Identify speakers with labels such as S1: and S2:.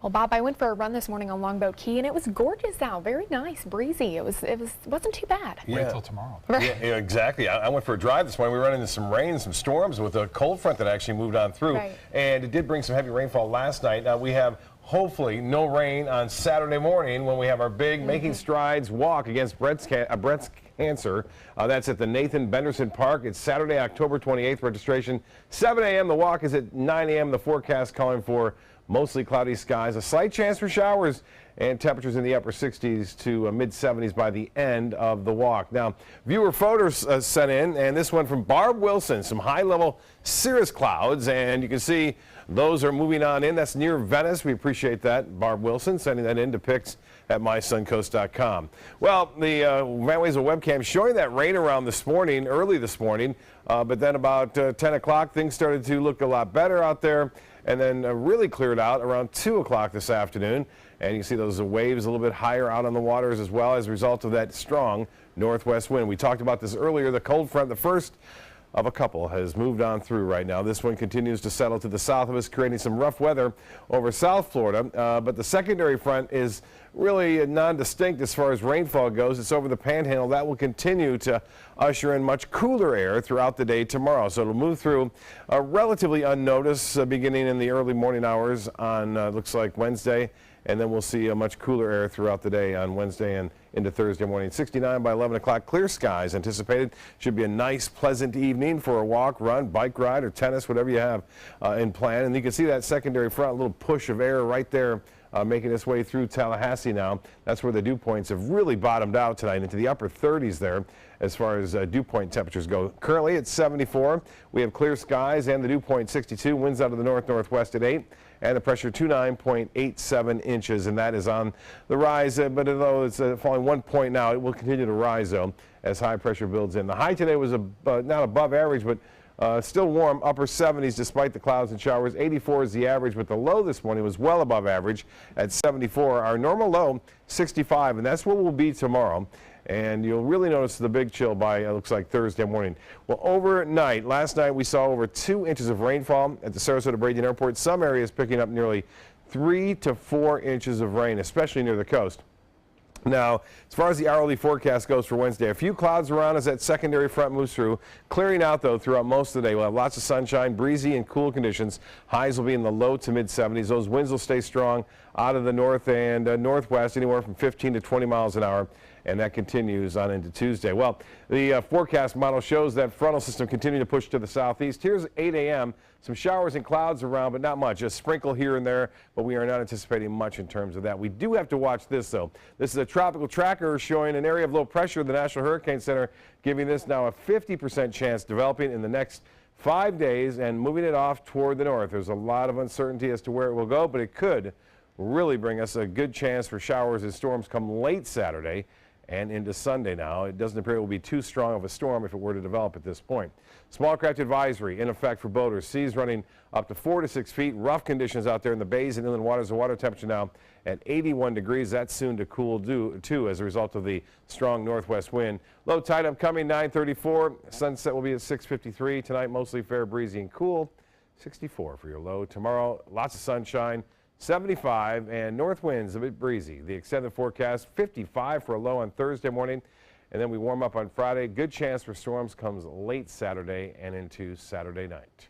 S1: Well, Bob, I went for a run this morning on Longboat Key, and it was gorgeous out. Very nice, breezy. It wasn't too bad.
S2: Yeah.
S3: Wait till tomorrow.
S2: Yeah, exactly. I went for a drive this morning. We ran into some rain, some storms with a cold front that actually moved on through.
S1: Right.
S2: And it did bring some heavy rainfall last night. Now we have hopefully no rain on Saturday morning when we have our big Making Strides walk against breast cancer. That's at the Nathan Benderson Park. It's Saturday, October 28th. Registration 7 a.m. The walk is at 9 a.m. The forecast calling for mostly cloudy skies, a slight chance for showers, and temperatures in the upper 60s to mid 70s by the end of the walk. Now, viewer photos sent in, and this one from Barb Wilson, some high-level cirrus clouds, and you can see those are moving on in. That's near Venice. We appreciate that. Barb Wilson sending that in to pics at mysuncoast.com. Well, the Van Wezel webcam showing that rain around this morning, early this morning, but then about 10 o'clock, things started to look a lot better out there, and then really cleared out around 2 o'clock this afternoon. And you see those waves a little bit higher out on the waters as well as a result of that strong northwest wind. We talked about this earlier. The cold front, the first of a couple, has moved on through right now. This one continues to settle to the south of us, creating some rough weather over South Florida. But the secondary front is really non-distinct as far as rainfall goes. It's over the Panhandle. That will continue to usher in much cooler air throughout the day tomorrow. So it'll move through relatively unnoticed beginning in the early morning hours on looks like Wednesday. And then we'll see a much cooler air throughout the day on Wednesday and into Thursday morning. 69 by 11 o'clock. Clear skies anticipated. Should be a nice, pleasant evening for a walk, run, bike ride, or tennis, whatever you have in plan. And you can see that secondary front, a little push of air right there making its way through Tallahassee now. That's where the dew points have really bottomed out tonight into the upper 30s there as far as dew point temperatures go. Currently it's 74. We have clear skies and the dew point 62. Winds out of the north-northwest at 8. And the pressure 29.87 inches, and that is on the rise. But although it's falling 1 point now, it will continue to rise, though, as high pressure builds in. The high today was not above average, but still warm, upper 70s despite the clouds and showers. 84 is the average, but the low this morning was well above average at 74. Our normal low, 65, and that's what we'll be tomorrow. And you'll really notice the big chill by, it looks like, Thursday morning. Well, overnight, last night we saw over 2 inches of rainfall at the Sarasota-Bradenton Airport. Some areas picking up nearly 3 to 4 inches of rain, especially near the coast. Now, as far as the hourly forecast goes for Wednesday, a few clouds around as that secondary front moves through. Clearing out, though, throughout most of the day. We'll have lots of sunshine, breezy and cool conditions. Highs will be in the low to mid-70s. Those winds will stay strong out of the north and northwest, anywhere from 15 to 20 miles an hour. And that continues on into Tuesday. Well, the forecast model shows that frontal system continuing to push to the southeast. Here's 8 a.m. Some showers and clouds around, but not much. A sprinkle here and there, but we are not anticipating much in terms of that. We do have to watch this, though. This is a tropical tracker showing an area of low pressure. The National Hurricane Center giving this now a 50% chance developing in the next 5 days and moving it off toward the north. There's a lot of uncertainty as to where it will go, but it could really bring us a good chance for showers and storms come late Saturday and into Sunday now. It doesn't appear it will be too strong of a storm if it were to develop at this point. Small craft advisory in effect for boaters. Seas running up to 4 to 6 feet. Rough conditions out there in the bays and inland waters. The water temperature now at 81 degrees. That's soon to cool too as a result of the strong northwest wind. Low tide upcoming 9:34. Sunset will be at 6:53. Tonight mostly fair, breezy and cool. 64 for your low. Tomorrow lots of sunshine. 75 and north winds a bit breezy. The extended forecast 55 for a low on Thursday morning, and then we warm up on Friday. Good chance for storms comes late Saturday and into Saturday night.